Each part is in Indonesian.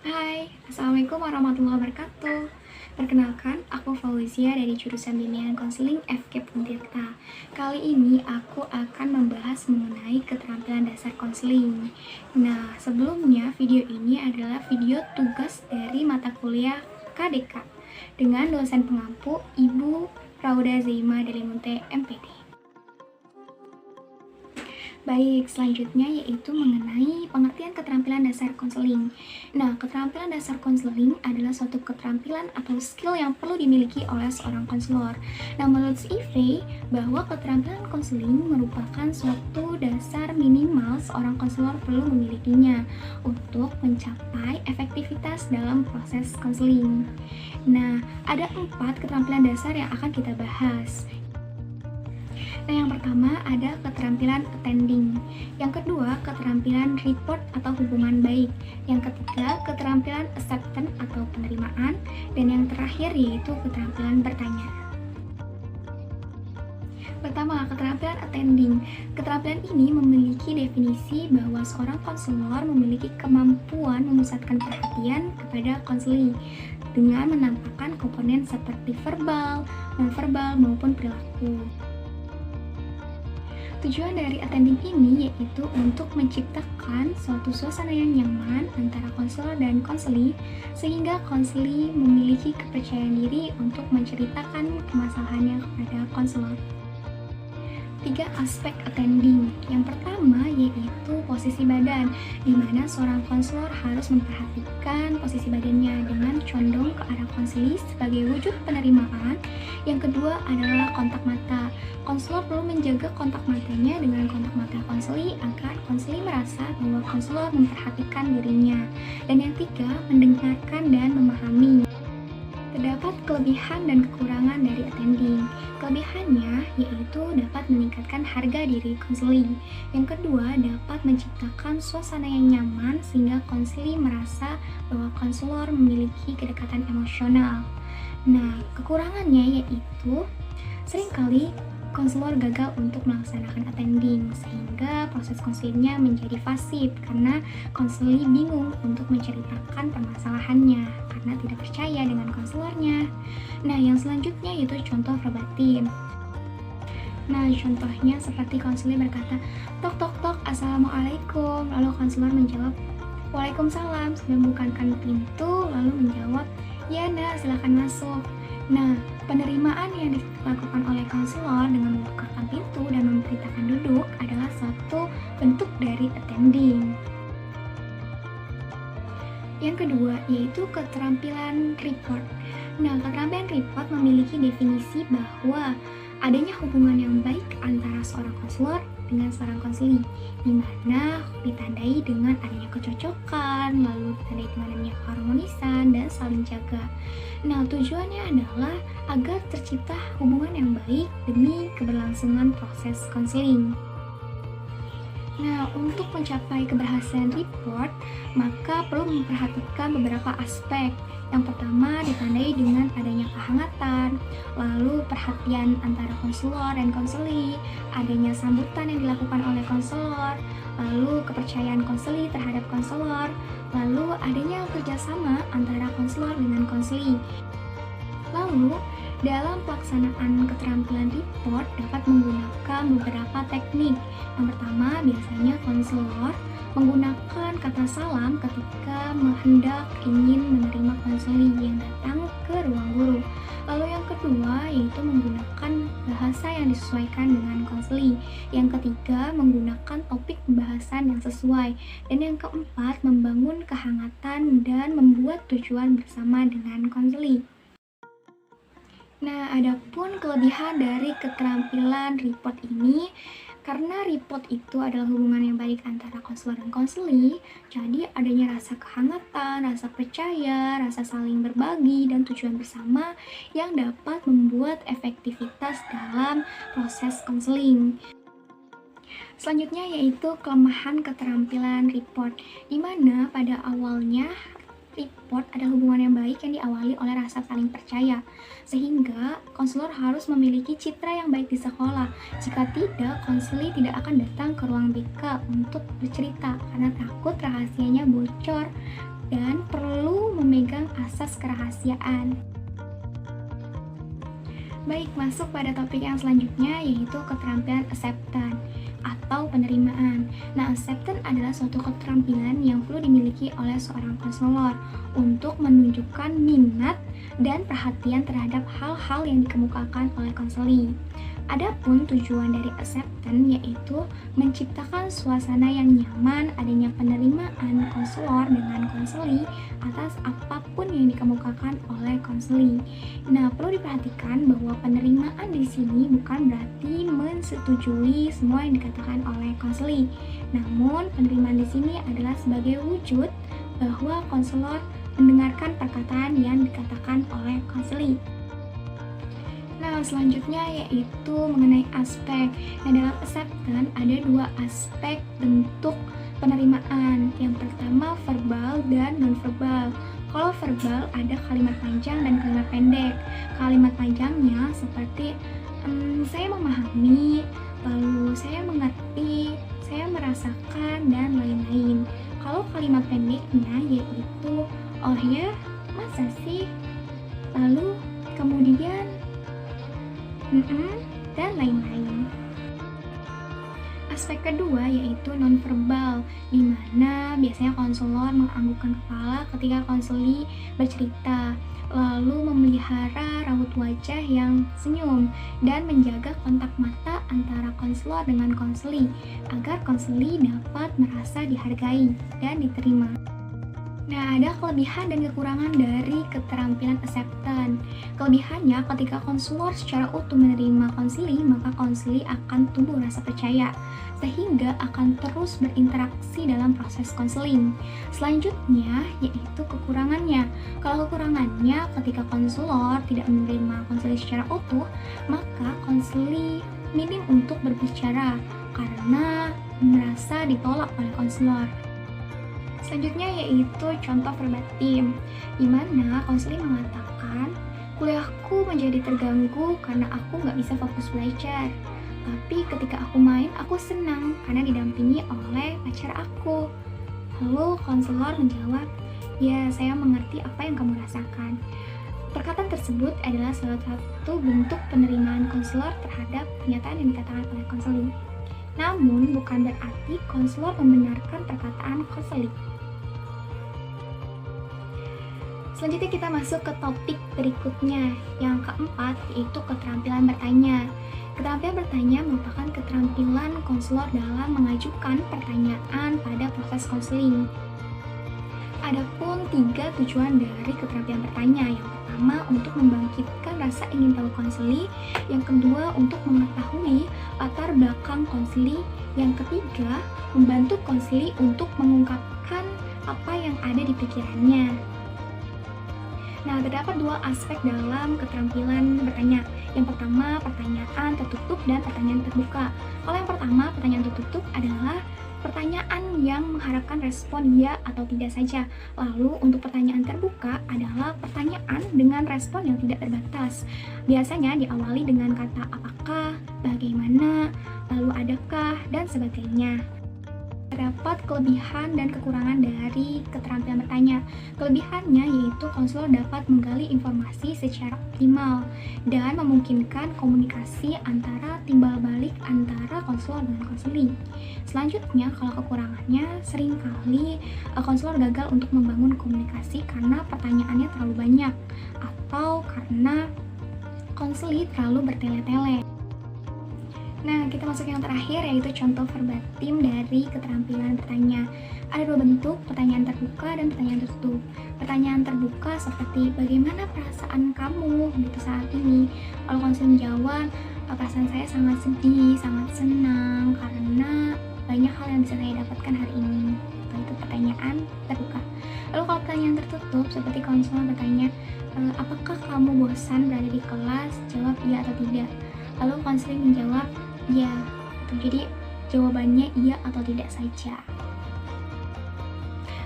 Hai, Assalamualaikum warahmatullahi wabarakatuh. Perkenalkan, aku Fauzia dari jurusan Bimbingan Konseling FK Puntirta. Kali ini aku akan membahas mengenai keterampilan dasar konseling. Nah, sebelumnya video ini adalah video tugas dari mata kuliah KDK dengan dosen pengampu Ibu Rauda Zaima Delimunte MPD. Baik, selanjutnya yaitu mengenai pengertian keterampilan dasar konseling. Nah, keterampilan dasar konseling adalah suatu keterampilan atau skill yang perlu dimiliki oleh seorang konselor. Nah, menurut Ivey, bahwa keterampilan konseling merupakan suatu dasar minimal seorang konselor perlu memilikinya untuk mencapai efektivitas dalam proses konseling. Nah, ada 4 keterampilan dasar yang akan kita bahas. Nah, yang pertama ada keterampilan attending. Yang kedua, keterampilan report atau hubungan baik. Yang ketiga, keterampilan acceptance atau penerimaan. Dan yang terakhir yaitu keterampilan bertanya. Pertama, keterampilan attending. Keterampilan ini memiliki definisi bahwa seorang konselor memiliki kemampuan memusatkan perhatian kepada konseli dengan menampakkan komponen seperti verbal, nonverbal maupun perilaku. Tujuan dari attending ini yaitu untuk menciptakan suatu suasana yang nyaman antara konselor dan konseli sehingga konseli memiliki kepercayaan diri untuk menceritakan permasalahannya kepada konselor. 3 aspek attending. Yang pertama yaitu posisi badan, di mana seorang konselor harus memperhatikan posisi badannya dengan condong ke arah konseli sebagai wujud penerimaan. Yang kedua adalah kontak mata. Konselor perlu menjaga kontak matanya dengan kontak mata konseli agar konseli merasa bahwa konselor memperhatikan dirinya. Dan yang tiga, mendengarkan dan memahami. Terdapat kelebihan dan kekurangan dari attending. Kelebihannya yaitu dapat meningkatkan harga diri konseli. Yang kedua, dapat menciptakan suasana yang nyaman sehingga konseli merasa bahwa konselor memiliki kedekatan emosional. Nah, kekurangannya yaitu seringkali konselor gagal untuk melaksanakan attending sehingga proses konselingnya menjadi pasif karena konseli bingung untuk menceritakan permasalahannya karena tidak percaya dengan konselornya. Nah, yang selanjutnya yaitu contoh verbatim. Nah, contohnya seperti konseli berkata, "Tok tok tok, assalamualaikum." Lalu konselor menjawab, "Waalaikumsalam." Sambil membukakan pintu lalu menjawab, "Ya nak, silakan masuk." Nah, penerimaan yang dilakukan oleh konselor dengan membukakan pintu dan memberitakan duduk adalah suatu bentuk dari attending. Yang kedua yaitu keterampilan report. Nah, keterampilan report memiliki definisi bahwa adanya hubungan yang baik antara seorang konselor dengan seorang konseli, di mana ditandai dengan adanya kecocokan, lalu ditandai dengan adanya keharmonisan dan saling jaga. Nah, tujuannya adalah agar tercipta hubungan yang baik demi keberlangsungan proses konseling. Nah, untuk mencapai keberhasilan report, maka perlu memperhatikan beberapa aspek. Yang pertama, ditandai dengan adanya kehangatan, lalu perhatian antara konselor dan konseli, adanya sambutan yang dilakukan oleh konselor, lalu kepercayaan konseli terhadap konselor, lalu adanya kerjasama antara konselor dengan konseli. Lalu, dalam pelaksanaan keterampilan report dapat menggunakan beberapa teknik. Yang pertama, biasanya konselor menggunakan kata salam ketika hendak ingin menerima konseli yang datang ke ruang guru. Lalu yang kedua yaitu menggunakan bahasa yang disesuaikan dengan konseli. Yang ketiga, menggunakan topik pembahasan yang sesuai. Dan yang keempat, membangun kehangatan dan membuat tujuan bersama dengan konseli. Nah, adapun kelebihan dari keterampilan report ini, karena report itu adalah hubungan yang baik antara konselor dan konseli, jadi adanya rasa kehangatan, rasa percaya, rasa saling berbagi, dan tujuan bersama yang dapat membuat efektivitas dalam proses konseling. Selanjutnya yaitu kelemahan keterampilan report, di mana pada awalnya report adalah hubungan yang baik yang diawali oleh rasa saling percaya, sehingga konselor harus memiliki citra yang baik di sekolah. Jika tidak, konseli tidak akan datang ke ruang BK untuk bercerita karena takut rahasianya bocor dan perlu memegang asas kerahasiaan. Baik, masuk pada topik yang selanjutnya, yaitu keterampilan acceptance atau penerimaan. Nah, acceptance adalah suatu keterampilan yang perlu dimiliki oleh seorang konselor untuk menunjukkan minat dan perhatian terhadap hal-hal yang dikemukakan oleh konseli. Adapun tujuan dari acceptance yaitu menciptakan suasana yang nyaman, adanya penerimaan konselor dengan konseli atas apapun yang dikemukakan oleh konseli. Nah, perlu diperhatikan bahwa penerimaan di sini bukan berarti mensetujui semua yang dikatakan oleh konseli. Namun, penerimaan di sini adalah sebagai wujud bahwa konselor mendengarkan perkataan yang dikatakan oleh konseli. Nah, selanjutnya yaitu mengenai aspek. Nah, dalam acceptance ada dua aspek bentuk penerimaan. Yang pertama verbal dan non-verbal. Kalau verbal ada kalimat panjang dan kalimat pendek. Kalimat panjangnya seperti saya memahami, lalu saya mengerti, saya merasakan, dan lain-lain. Kalau kalimat pendeknya yaitu oh ya, masa sih? Lalu kemudian dan lain-lain. Aspek kedua yaitu nonverbal, di mana biasanya konselor menganggukkan kepala ketika konseli bercerita, lalu memelihara raut wajah yang senyum dan menjaga kontak mata antara konselor dengan konseli agar konseli dapat merasa dihargai dan diterima. Nah, ada kelebihan dan kekurangan dari keterampilan acceptance. Kelebihannya, ketika konselor secara utuh menerima konseli, maka konseli akan tumbuh rasa percaya, sehingga akan terus berinteraksi dalam proses konseling. Selanjutnya, yaitu kekurangannya. Kalau kekurangannya, ketika konselor tidak menerima konseli secara utuh, maka konseli minim untuk berbicara, karena merasa ditolak oleh konselor. Selanjutnya yaitu contoh verbatim, di mana konseli mengatakan, kuliahku menjadi terganggu karena aku nggak bisa fokus belajar. Tapi ketika aku main, aku senang karena didampingi oleh pacar aku. Lalu konselor menjawab, ya saya mengerti apa yang kamu rasakan. Perkataan tersebut adalah salah satu bentuk penerimaan konselor terhadap pernyataan yang dikatakan oleh konseli. Namun bukan berarti konselor membenarkan perkataan konseli. Selanjutnya kita masuk ke topik berikutnya, yang keempat yaitu keterampilan bertanya. Keterampilan bertanya merupakan keterampilan konselor dalam mengajukan pertanyaan pada proses konseling. Adapun 3 tujuan dari keterampilan bertanya. Yang pertama, untuk membangkitkan rasa ingin tahu konseli. Yang kedua, untuk mengetahui latar belakang konseli. Yang ketiga, membantu konseli untuk mengungkapkan apa yang ada di pikirannya. Nah, terdapat 2 aspek dalam keterampilan bertanya. Yang pertama, pertanyaan tertutup dan pertanyaan terbuka. Kalau yang pertama, pertanyaan tertutup adalah pertanyaan yang mengharapkan respon ya atau tidak saja. Lalu untuk pertanyaan terbuka adalah pertanyaan dengan respon yang tidak terbatas. Biasanya diawali dengan kata apakah, bagaimana, lalu adakah, dan sebagainya. Terdapat kelebihan dan kekurangan dari keterampilan bertanya. Kelebihannya yaitu konselor dapat menggali informasi secara optimal dan memungkinkan komunikasi antara timbal balik antara konselor dan konseli. Selanjutnya, kalau kekurangannya, seringkali konselor gagal untuk membangun komunikasi karena pertanyaannya terlalu banyak atau karena konseli terlalu bertele-tele. Nah, kita masuk yang terakhir yaitu contoh verbatim dari keterampilan bertanya. Ada 2 bentuk, pertanyaan terbuka dan pertanyaan tertutup. Pertanyaan terbuka seperti bagaimana perasaan kamu gitu saat ini. Kalau konselor menjawab, perasaan saya sangat sedih, sangat senang karena banyak hal yang bisa saya dapatkan hari ini. Itu pertanyaan terbuka. Lalu kalau pertanyaan tertutup seperti konselor bertanya, apakah kamu bosan berada di kelas? Jawab iya atau tidak. Lalu konselor menjawab ya, jadi jawabannya iya atau tidak saja.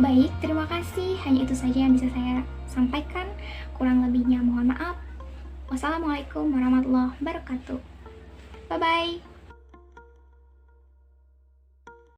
Baik, terima kasih. Hanya itu saja yang bisa saya sampaikan. Kurang lebihnya mohon maaf. Wassalamualaikum warahmatullahi wabarakatuh. Bye-bye.